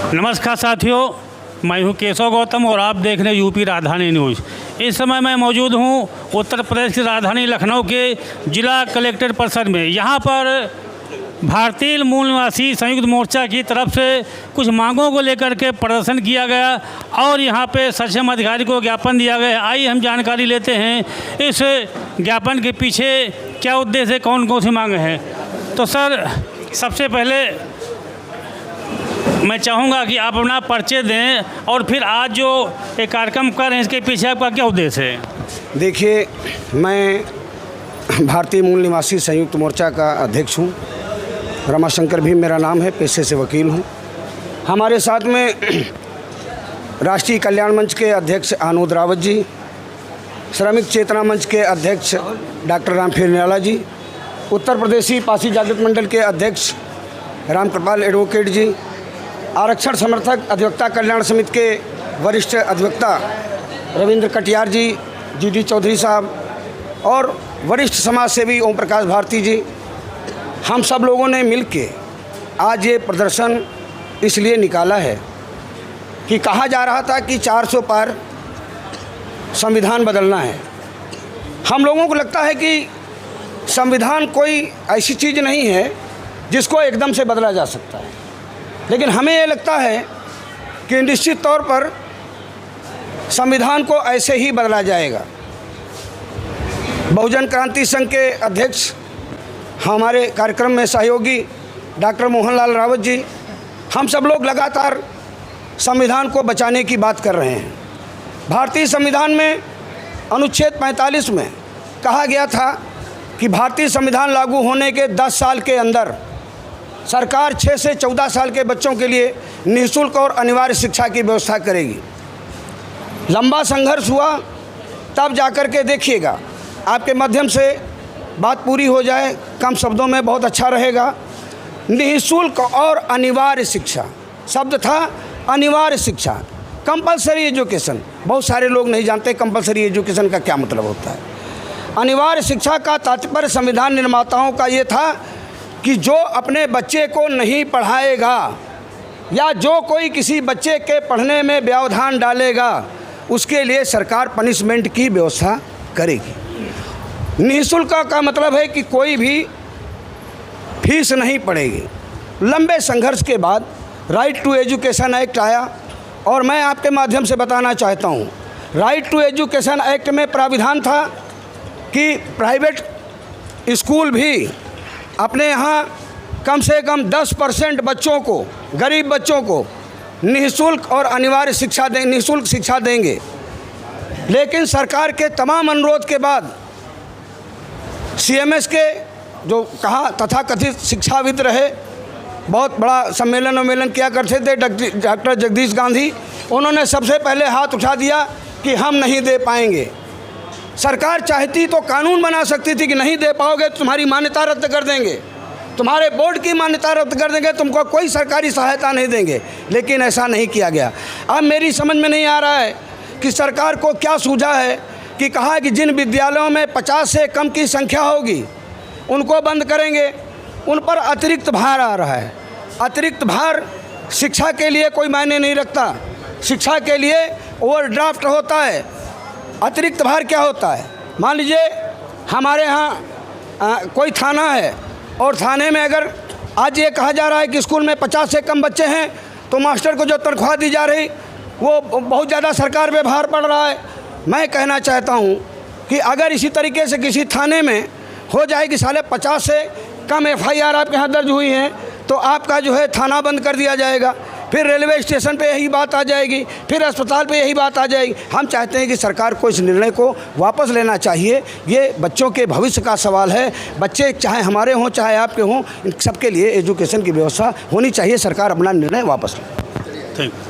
नमस्कार साथियों, मैं हूं केशव गौतम और आप देख रहे हैं यूपी राजधानी न्यूज़। इस समय मैं मौजूद हूं उत्तर प्रदेश की राजधानी लखनऊ के जिला कलेक्ट्रेट परिसर में। यहां पर भारतीय मूल निवासी संयुक्त मोर्चा की तरफ से कुछ मांगों को लेकर के प्रदर्शन किया गया और यहां पे सक्षम अधिकारी को ज्ञापन दिया गया। आइए हम जानकारी लेते हैं इस ज्ञापन के पीछे क्या उद्देश्य है, कौन कौन सी मांग हैं। तो सर, सबसे पहले मैं चाहूँगा कि आप अपना परिचय दें और फिर आज जो एक कार्यक्रम कर रहे हैं इसके पीछे आपका क्या उद्देश्य है। देखिए, मैं भारतीय मूल निवासी संयुक्त मोर्चा का अध्यक्ष हूँ। रमाशंकर भी मेरा नाम है, पेशे से वकील हूँ। हमारे साथ में राष्ट्रीय कल्याण मंच के अध्यक्ष आनोद रावत जी, श्रमिक चेतना मंच के अध्यक्ष डॉक्टर रामफेर निराला जी, उत्तर प्रदेशी पासी जागृत मंडल के अध्यक्ष रामकृपाल एडवोकेट जी, आरक्षण समर्थक अधिवक्ता कल्याण समिति के वरिष्ठ अधिवक्ता रविंद्र कटियार जी, जीडी चौधरी साहब और वरिष्ठ समाज सेवी ओम प्रकाश भारती जी, हम सब लोगों ने मिलके आज ये प्रदर्शन इसलिए निकाला है कि कहा जा रहा था कि 400 पार संविधान बदलना है। हम लोगों को लगता है कि संविधान कोई ऐसी चीज़ नहीं है जिसको एकदम से बदला जा सकता है, लेकिन हमें ये लगता है कि निश्चित तौर पर संविधान को ऐसे ही बदला जाएगा। बहुजन क्रांति संघ के अध्यक्ष, हमारे कार्यक्रम में सहयोगी डॉक्टर मोहनलाल रावत जी, हम सब लोग लगातार संविधान को बचाने की बात कर रहे हैं। भारतीय संविधान में अनुच्छेद 45 में कहा गया था कि भारतीय संविधान लागू होने के 10 साल के अंदर सरकार 6 से 14 साल के बच्चों के लिए निःशुल्क और अनिवार्य शिक्षा की व्यवस्था करेगी। लंबा संघर्ष हुआ, तब जाकर के देखिएगा, आपके माध्यम से बात पूरी हो जाए कम शब्दों में बहुत अच्छा रहेगा। निःशुल्क और अनिवार्य शिक्षा, शब्द था अनिवार्य शिक्षा, कंपलसरी एजुकेशन। बहुत सारे लोग नहीं जानते कंपलसरी एजुकेशन का क्या मतलब होता है। अनिवार्य शिक्षा का तात्पर्य संविधान निर्माताओं का ये था कि जो अपने बच्चे को नहीं पढ़ाएगा या जो कोई किसी बच्चे के पढ़ने में व्यवधान डालेगा उसके लिए सरकार पनिशमेंट की व्यवस्था करेगी। निःशुल्क का मतलब है कि कोई भी फीस नहीं पड़ेगी। लंबे संघर्ष के बाद राइट टू एजुकेशन एक्ट आया और मैं आपके माध्यम से बताना चाहता हूँ, राइट टू एजुकेशन एक्ट में प्राविधान था कि प्राइवेट स्कूल भी अपने यहाँ कम से कम 10% बच्चों को, गरीब बच्चों को निःशुल्क और अनिवार्य शिक्षा निःशुल्क शिक्षा देंगे। लेकिन सरकार के तमाम अनुरोध के बाद CMS के जो कहा तथाकथित शिक्षाविद रहे, बहुत बड़ा सम्मेलन किया करते थे डॉक्टर जगदीश गांधी, उन्होंने सबसे पहले हाथ उठा दिया कि हम नहीं दे पाएंगे। सरकार चाहती तो कानून बना सकती थी कि नहीं दे पाओगे तुम्हारी मान्यता रद्द कर देंगे, तुम्हारे बोर्ड की मान्यता रद्द कर देंगे, तुमको कोई सरकारी सहायता नहीं देंगे, लेकिन ऐसा नहीं किया गया। अब मेरी समझ में नहीं आ रहा है कि सरकार को क्या सूझा है कि कहा कि जिन विद्यालयों में 50 से कम की संख्या होगी उनको बंद करेंगे। उन पर अतिरिक्त भार आ रहा है। अतिरिक्त भार शिक्षा के लिए कोई मायने नहीं रखता। शिक्षा के लिए ओवरड्राफ्ट होता है। अतिरिक्त भार क्या होता है? मान लीजिए हमारे यहाँ कोई थाना है और थाने में अगर आज ये कहा जा रहा है कि स्कूल में 50 से कम बच्चे हैं तो मास्टर को जो तनख्वाह दी जा रही वो बहुत ज़्यादा सरकार पे भार पड़ रहा है। मैं कहना चाहता हूँ कि अगर इसी तरीके से किसी थाने में हो जाए कि साले 50 से कम FIR आपके यहाँ दर्ज हुई हैं तो आपका जो है थाना बंद कर दिया जाएगा। फिर रेलवे स्टेशन पे यही बात आ जाएगी, फिर अस्पताल पे यही बात आ जाएगी। हम चाहते हैं कि सरकार को इस निर्णय को वापस लेना चाहिए। ये बच्चों के भविष्य का सवाल है। बच्चे चाहे हमारे हों चाहे आपके हों, इन सबके लिए एजुकेशन की व्यवस्था होनी चाहिए। सरकार अपना निर्णय वापस ले। Thank you.